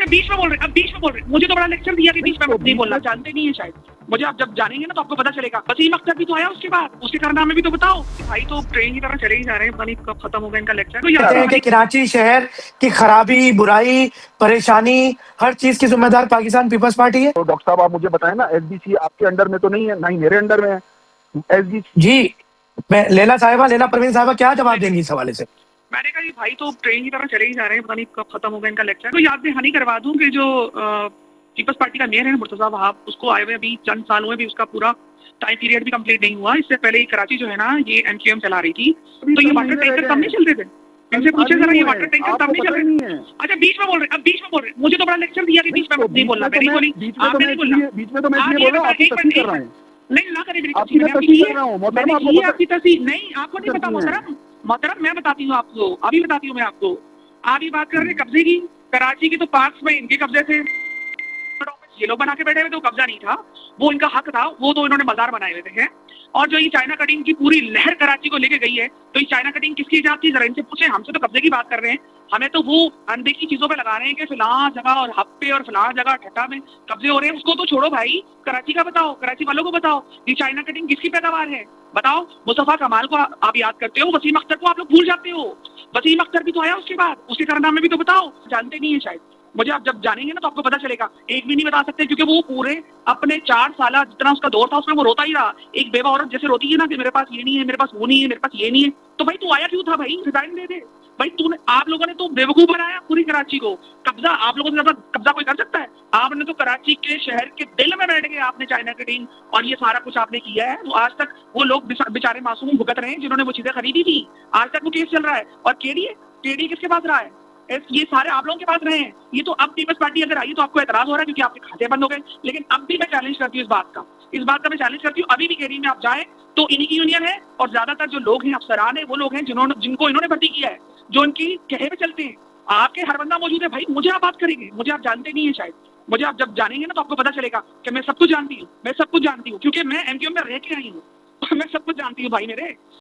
बीच में बोल रहे, अब बीच में बोल रहे, मुझे तो बड़ा लेक्चर दिया कि बीच में नहीं बोलना, जानते नहीं है शायद मुझे। आप जब जानेंगे ना तो आपको पता चलेगा। वसीम अख्तर भी तो आया उसके बाद, उसके कारनामे भी तो बताओ। भाई तो ट्रेन की तरह चले ही जा रहे हैं, पता नहीं कब खत्म होगा इनका लेक्चर। तो कहते हैं कि कराची शहर की खराबी, बुराई, परेशानी, हर चीज की जिम्मेदार पाकिस्तान पीपल्स पार्टी है। तो डॉक्टर साहब आप मुझे बताएं ना, एसडीसी आपके अंडर में तो नहीं है, ना ही मेरे अंडर में है एसडीसी। जी, मैं लेला परवीन साहबा क्या जवाब देंगी इस हवाले से? मैंने कहा भाई तो ट्रेन की तरह चले ही जा रहे हैं, पता नहीं कब खत्म होगा इनका लेक्चर। तो याद दहानी करवा दूं कि जो पीपल्स पार्टी का मेयर है मुर्तजा वहाब, उसको आए हुए अभी चंद सालों में भी उसका पूरा टाइम पीरियड भी कंप्लीट नहीं हुआ। इससे पहले ही कराची जो है ना ये एमक्यूएम चला रही थी, तो ये वाटर टैंकर कम नहीं चलते थे। इनसे पूछे जरा, ये वाटर टैंकर कम नहीं चल रहे? अच्छा बीच में बोल रहे, अब बीच में बोल रहे, मुझे तो बड़ा लेक्चर दिया कि बीच में नहीं बोलना। मैंने बोली आपने नहीं बोलना, बीच में तो मैं इसलिए बोल रहा हूं, आपकी तस्वीर कर रहा हूं। नहीं ना करें मेरी आपकी तस्वीर, तस्वीर कर रहा हूं मोहतरम, आपकी तस्वीर नहीं, आपको नहीं पता मोहतरम। मोहतरम मैं बताती हूँ आपको, अभी बताती हूँ मैं आपको। आप ही बात कर रहे हैं कब्जे की, कराची की तो पार्क्स में इनके कब्जे थे, ये लोग बना के बैठे हुए थे, वो कब्जा नहीं था, वो इनका हक था, वो तो इन्होंने मजार बनाए हुए थे। और जो ये चाइना कटिंग की पूरी लहर कराची को लेके गई है, तो ये चाइना कटिंग किसकी इजाद थी? जरा इनसे पूछे, हमसे तो कब्जे की बात कर रहे हैं, हमें तो वो अनदेखी चीजों पे लगा रहे हैं कि फिलहाल जगह और हफ्ते और फिलहाल जगह ठट्टा में कब्जे हो रहे हैं। उसको तो छोड़ो भाई, कराची का बताओ, कराची वालों को बताओ, ये चाइना कटिंग किसकी पैदावार है बताओ। मुस्तफा कमाल को आप याद करते हो, वसीम अख्तर को आप लोग भूल जाते हो। वसीम अख्तर भी तो आया उसके बाद, उसके कारनामे भी तो बताओ, जानते नहीं है शायद मुझे। आप जब जानेंगे ना तो आपको पता चलेगा। एक भी नहीं बता सकते, क्योंकि वो पूरे अपने 4 साल जितना उसका दौर था उसमें वो रोता ही रहा, एक बेवा औरत जैसे रोती है ना कि मेरे पास ये नहीं है, मेरे पास वो नहीं है, मेरे पास ये नहीं है। तो भाई तू आया क्यों था भाई? रिजाइन दे दे भाई। तूने, आप लोगों ने तो बेवकूफ बनाया पूरी कराची को। कब्जा आप लोगों से ज्यादा कब्जा कोई कर सकता है? आपने तो कराची के शहर के दिल में बैठ गए, आपने चाइना कटिंग और ये सारा कुछ आपने किया है। तो आज तक वो लोग बेचारे मासूम भुगत रहे हैं जिन्होंने वो चीजें खरीदी थी। आज तक वो केस चल रहा है। और केडी किसके पास रहा है? ये सारे आप लोगों के पास रहे हैं। ये तो अब पीपल्स पार्टी अगर आई तो आपको एतराज हो रहा है क्योंकि आपके खाते बंद हो गए। लेकिन अब भी मैं चैलेंज करती हूँ इस बात का मैं चैलेंज करती हूँ। अभी भी केडी में आप जाएं तो इन्हीं की यूनियन है, और ज्यादातर जो लोग हैं अफसरान है वो लोग हैं जिनको इन्होंने भर्ती किया है, जो इनकी कहे पे चलते हैं। आपके हर बंदा मौजूद है भाई। मुझे आप बात करेंगे, मुझे आप जानते नहीं है शायद मुझे। आप जब जानेंगे ना तो आपको पता चलेगा कि मैं सब कुछ जानती हूँ, क्योंकि मैं एमक्यूएम में रह के आई हूँ। मैं सब कुछ जानती हूँ भाई मेरे।